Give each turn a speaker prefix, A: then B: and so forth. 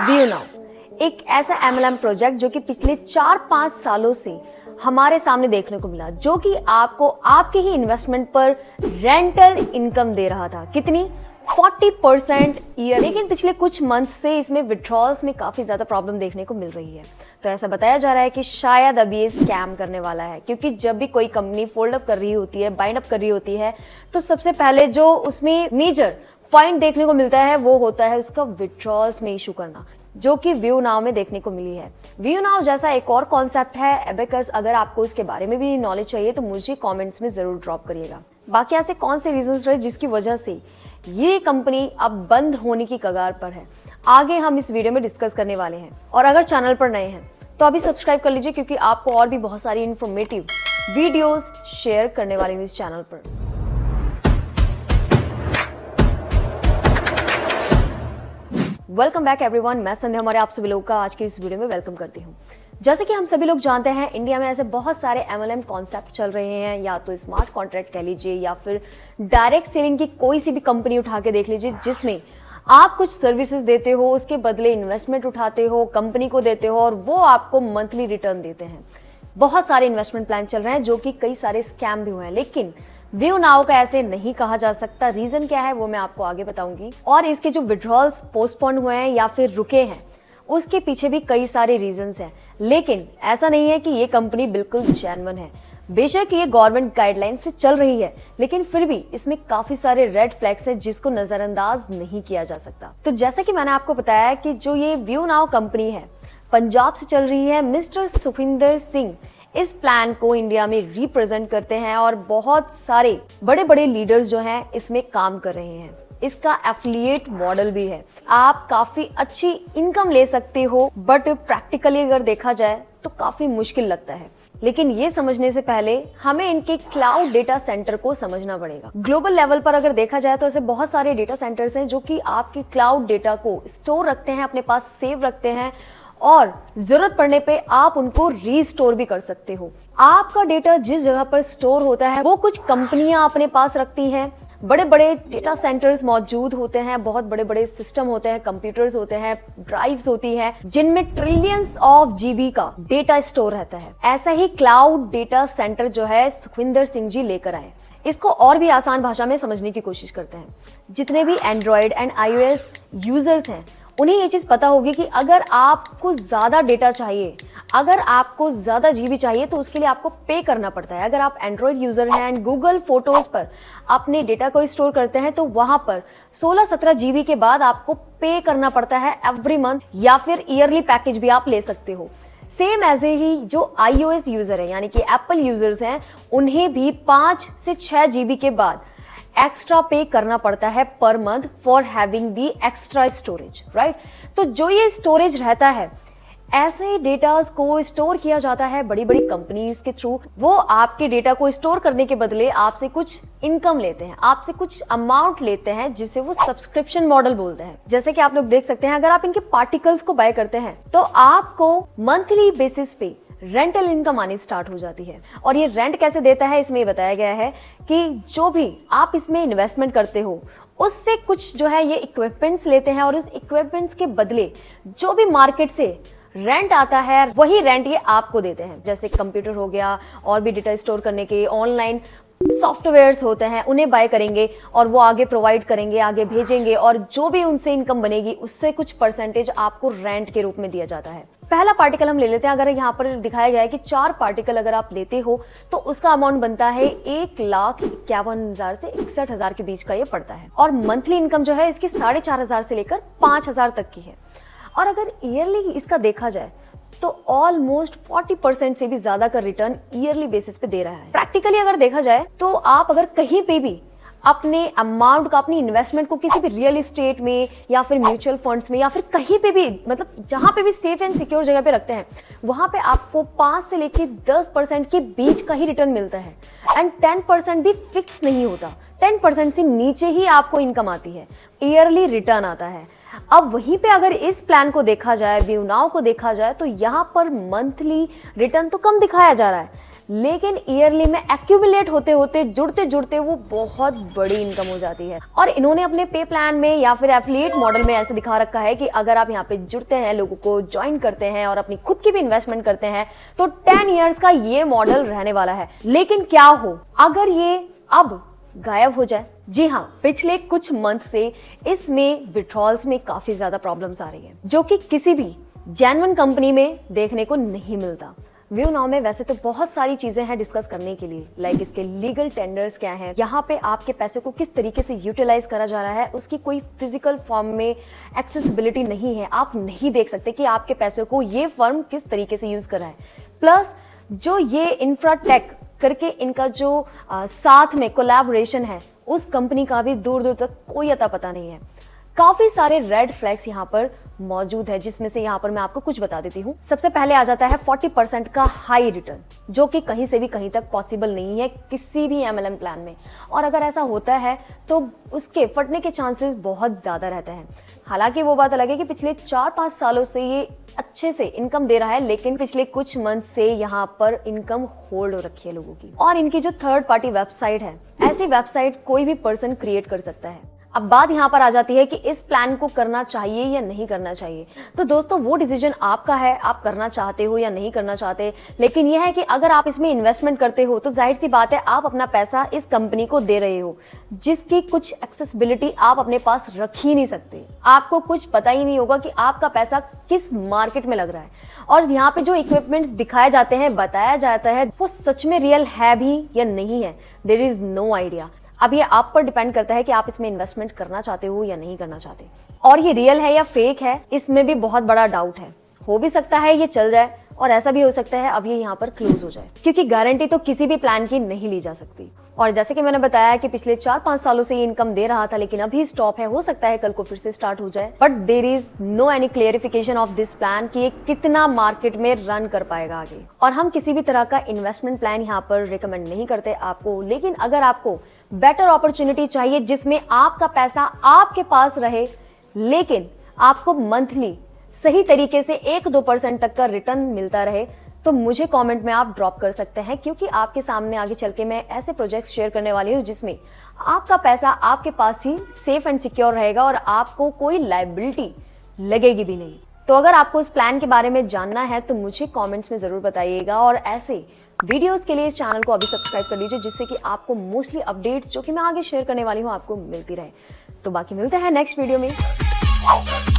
A: View now एक ऐसा MLM project जो कि पिछले 4-5 सालों से हमारे सामने देखने को मिला, जो कि आपको आपके ही इन्वेस्टमेंट पर रेंटल इनकम दे रहा था। कितनी? 40% ईयर। लेकिन पिछले कुछ मंथ से इसमें विड्रॉल्स में काफी ज्यादा प्रॉब्लम देखने को मिल रही है। तो ऐसा बताया जा रहा है कि शायद अभी ये स्कैम करने वाला है, क्योंकि जब भी कोई कंपनी फोल्ड अप कर रही होती है, बाइंड अप कर रही होती है, तो सबसे पहले जो उसमें मेजर पॉइंट देखने को मिलता है वो होता है उसका विड्रॉल्स में इशू करना, जो कि व्यू नाउ में देखने को मिली है। व्यू नाउ जैसा एक और कॉन्सेप्ट है एबेकस। अगर आपको उसके बारे में भी नॉलेज चाहिए तो मुझे कमेंट्स में जरूर ड्रॉप करिएगा। बाकी ऐसे कौन से रीजंस रहे जिसकी वजह से ये कंपनी अब बंद होने की कगार पर है, आगे हम इस वीडियो में डिस्कस करने वाले हैं। और अगर चैनल पर नए हैं तो अभी सब्सक्राइब कर लीजिए, क्योंकि आपको और भी बहुत सारी इंफॉर्मेटिव वीडियोस शेयर करने वाली हूँ इस चैनल पर। वेलकम बैक एवरीवन, मैं संध्या हमारे आप सभी लोगों का आज के इस वीडियो में वेलकम करती हूँ। जैसे कि हम सभी लोग जानते हैं, इंडिया में ऐसे बहुत सारे MLM कॉन्सेप्ट चल रहे हैं, या तो स्मार्ट कॉन्ट्रैक्ट कह लीजिए या फिर डायरेक्ट सेलिंग की कोई सी भी कंपनी उठा के देख लीजिए, जिसमें आप कुछ सर्विसेज देते हो, उसके बदले इन्वेस्टमेंट उठाते हो, कंपनी को देते हो और वो आपको मंथली रिटर्न देते हैं। बहुत सारे इन्वेस्टमेंट प्लान चल रहे हैं जो कि कई सारे स्कैम भी हुए हैं, लेकिन व्यू नाउ का ऐसे नहीं कहा जा सकता। रीजन क्या है वो मैं आपको आगे बताऊंगी। और इसके जो विड्रॉल्स पोस्टपोन हुए हैं या फिर रुके हैं, उसके पीछे भी कई सारे रीजंस हैं। लेकिन ऐसा नहीं है कि ये कंपनी बिल्कुल जेन्युइन है। बेशक ये गवर्नमेंट गाइडलाइन से चल रही है, लेकिन फिर भी इसमें काफी सारे रेड फ्लैग्स हैं जिसको नजरअंदाज नहीं किया जा सकता। तो जैसे कि मैंने आपको बताया कि जो ये व्यू नाउ कंपनी है, पंजाब से चल रही है। मिस्टर सुखविंदर सिंह इस प्लान को इंडिया में रिप्रेजेंट करते हैं और बहुत सारे बड़े बड़े लीडर्स जो हैं इसमें काम कर रहे हैं। इसका एफिलिएट मॉडल भी है। आप काफी अच्छी इनकम ले सकते हो, बट प्रैक्टिकली अगर देखा जाए तो काफी मुश्किल लगता है। लेकिन ये समझने से पहले हमें इनके क्लाउड डेटा सेंटर को समझना पड़ेगा। ग्लोबल लेवल पर अगर देखा जाए तो ऐसे बहुत सारे डेटा सेंटर्स हैं जो कि आपके क्लाउड डेटा को स्टोर रखते हैं, अपने पास सेव रखते हैं और जरूरत पड़ने पे आप उनको रीस्टोर भी कर सकते हो। आपका डेटा जिस जगह पर स्टोर होता है वो कुछ कंपनियां अपने पास रखती हैं। बड़े बड़े डेटा सेंटर्स मौजूद होते हैं, बहुत बड़े बड़े सिस्टम होते हैं, कंप्यूटर्स होते हैं, ड्राइव्स होती हैं, जिनमें ट्रिलियंस ऑफ GB का डेटा स्टोर रहता है। ऐसा ही क्लाउड डेटा सेंटर जो है सुखविंदर सिंह जी लेकर आए। इसको और भी आसान भाषा में समझने की कोशिश करते हैं। जितने भी एंड्रॉयड एंड iOS यूजर्स हैं उन्हें ये चीज पता होगी कि अगर आपको ज्यादा डेटा चाहिए, अगर आपको ज्यादा GB चाहिए, तो उसके लिए आपको पे करना पड़ता है। अगर आप एंड्रॉयड यूजर हैं एंड गूगल फोटोज पर अपने डेटा को स्टोर करते हैं तो वहां पर 16-17 GB के बाद आपको पे करना पड़ता है एवरी मंथ, या फिर ईयरली पैकेज भी आप ले सकते हो। सेम ऐसे ही जो iOS यूजर है यानी कि एप्पल यूजर्स हैं, उन्हें भी 5 से 6 GB के बाद एक्स्ट्रा पे करना पड़ता है per month for having the extra storage, right. तो जो ये स्टोरेज रहता है, ऐसे डेटा को स्टोर किया जाता है बड़ी बड़ी कंपनीज के थ्रू। वो आपके डेटा को स्टोर करने के बदले आपसे कुछ इनकम लेते हैं, आपसे कुछ अमाउंट लेते हैं, जिसे वो सब्सक्रिप्शन मॉडल बोलते हैं। जैसे कि आप लोग देख सकते हैं, अगर आप इनके पार्टिकल्स को बाय करते हैं तो आपको मंथली बेसिस पे रेंटल इनकम आनी स्टार्ट हो जाती है। और ये रेंट कैसे देता है, इसमें बताया गया है कि जो भी आप इसमें इन्वेस्टमेंट करते हो उससे कुछ जो है ये इक्विपमेंट्स लेते हैं, और उस इक्विपमेंट्स के बदले जो भी मार्केट से रेंट आता है वही रेंट ये आपको देते हैं। जैसे कंप्यूटर हो गया, और भी डेटा स्टोर करने के ऑनलाइन सॉफ्टवेयर्स होते हैं, उन्हें बाय करेंगे और वो आगे प्रोवाइड करेंगे, आगे भेजेंगे, और जो भी उनसे इनकम बनेगी उससे कुछ परसेंटेज आपको रेंट के रूप में दिया जाता है। पहला पार्टिकल हम ले लेते हैं। अगर यहाँ पर दिखाया गया है कि 4 पार्टिकल अगर आप लेते हो तो उसका अमाउंट बनता है 1,51,000 से 61,000 के बीच का ये पड़ता है। और मंथली इनकम जो है इसकी 4,500 से लेकर 5,000 तक की है। और अगर ईयरली इसका देखा जाए तो ऑलमोस्ट 40% से भी ज्यादा का रिटर्न ईयरली बेसिस पे दे रहा है। प्रैक्टिकली अगर देखा जाए तो आप अगर कहीं पे भी अपने अमाउंट का, अपनी इन्वेस्टमेंट को किसी भी रियल एस्टेट में या फिर म्यूचुअल फंड्स में या फिर कहीं पे भी, मतलब जहां पे भी सेफ एंड सिक्योर जगह पे रखते हैं, वहां पे आपको 5 से लेके 10% के बीच का ही रिटर्न मिलता है। एंड 10% भी फिक्स नहीं होता, 10% से नीचे ही आपको इनकम आती है, ईयरली रिटर्न आता है। अब वहीं पे अगर इस प्लान को देखा जाए, व्यू नाउ को देखा जाए, तो यहाँ पर मंथली रिटर्न तो कम दिखाया जा रहा है, लेकिन ईयरली में एक्यूमुलेट होते होते जुड़ते जुड़ते वो बहुत बड़ी इनकम हो जाती है। और इन्होंने अपने पे प्लान में या फिर एफिलिएट मॉडल में ऐसे दिखा रखा है कि अगर आप यहाँ पे जुड़ते हैं, लोगों को ज्वाइन करते हैं और अपनी खुद की भी इन्वेस्टमेंट करते हैं तो 10 इयर्स का ये मॉडल रहने वाला है। लेकिन क्या हो अगर ये अब गायब हो जाए? जी हाँ, पिछले कुछ मंथ से इसमें विड्रॉल्स में काफी ज्यादा प्रॉब्लम्स आ रही है, जो कि किसी भी जेन्युइन कंपनी में देखने को नहीं मिलता। व्यू नाउ में वैसे तो बहुत सारी चीजें हैं डिस्कस करने के लिए, लाइक इसके लीगल टेंडर्स क्या हैं, यहाँ पे आपके पैसे को किस तरीके से यूटिलाइज करा जा रहा है, उसकी कोई फिजिकल फॉर्म में एक्सेसिबिलिटी नहीं है, आप नहीं देख सकते कि आपके पैसे को ये फर्म किस तरीके से यूज कर रहा है। प्लस जो ये इंफ्राटेक करके इनका जो साथ में कोलैबोरेशन है, उस कंपनी का भी दूर दूर तक कोई अता पता नहीं है। काफी सारे रेड फ्लैग्स यहाँ पर मौजूद है, जिसमें से यहाँ पर मैं आपको कुछ बता देती हूँ। सबसे पहले आ जाता है 40% का हाई रिटर्न, जो कि कहीं से भी कहीं तक पॉसिबल नहीं है किसी भी MLM प्लान में, और अगर ऐसा होता है तो उसके फटने के चांसेस बहुत ज्यादा रहते हैं। हालांकि वो बात अलग है कि पिछले 4-5 सालों से ये अच्छे से इनकम दे रहा है, लेकिन पिछले कुछ मंथ से यहाँ पर इनकम होल्ड हो रखी है लोगों की। और इनकी जो थर्ड पार्टी वेबसाइट है, ऐसी वेबसाइट कोई भी पर्सन क्रिएट कर सकता है। अब बात यहाँ पर आ जाती है कि इस प्लान को करना चाहिए या नहीं करना चाहिए। तो दोस्तों वो डिसीजन आपका है, आप करना चाहते हो या नहीं करना चाहते। लेकिन यह है कि अगर आप इसमें इन्वेस्टमेंट करते हो तो जाहिर सी बात है आप अपना पैसा इस कंपनी को दे रहे हो, जिसकी कुछ एक्सेसिबिलिटी आप अपने पास रख ही नहीं सकते। आपको कुछ पता ही नहीं होगा कि आपका पैसा किस मार्केट में लग रहा है, और यहाँ पे जो इक्विपमेंट्स दिखाए जाते हैं, बताया जाता है, वो सच में रियल है भी या नहीं है। There is no idea. अब ये आप पर डिपेंड करता है कि आप इसमें इन्वेस्टमेंट करना चाहते हो या नहीं करना चाहते। और ये रियल है या फेक है, इसमें भी बहुत बड़ा डाउट है। हो भी सकता है ये चल जाए, और ऐसा भी हो सकता है अब ये यहाँ पर क्लोज हो जाए, क्योंकि गारंटी तो किसी भी प्लान की नहीं ली जा सकती। और जैसे कि मैंने बताया कि पिछले 4-5 सालों से ये इनकम दे रहा था, लेकिन अभी स्टॉप है, हो सकता है कल को फिर से स्टार्ट हो जाए। But there is no any clarification of this plan कि ये कितना मार्केट में रन कर पाएगा आगे। और हम किसी भी तरह का इन्वेस्टमेंट प्लान यहाँ पर रिकमेंड नहीं करते आपको, लेकिन अगर आपको बेटर अपॉर्चुनिटी चाहिए जिसमें आपका पैसा आपके पास रहे, लेकिन आपको मंथली सही तरीके से 1-2% तक का रिटर्न मिलता रहे, तो मुझे कमेंट में आप ड्रॉप कर सकते हैं, क्योंकि आपके सामने आगे चल के मैं ऐसे प्रोजेक्ट्स शेयर करने वाली हूँ जिसमें आपका पैसा आपके पास ही सेफ एंड सिक्योर रहेगा और आपको कोई लायबिलिटी लगेगी भी नहीं। तो अगर आपको इस प्लान के बारे में जानना है तो मुझे कमेंट्स में जरूर बताइएगा, और ऐसे वीडियोस के लिए इस चैनल को अभी सब्सक्राइब कर लीजिए, जिससे कि आपको मोस्टली अपडेट्स जो कि मैं आगे शेयर करने वाली हूँ आपको मिलती रहे। तो बाकी मिलते हैं नेक्स्ट वीडियो में।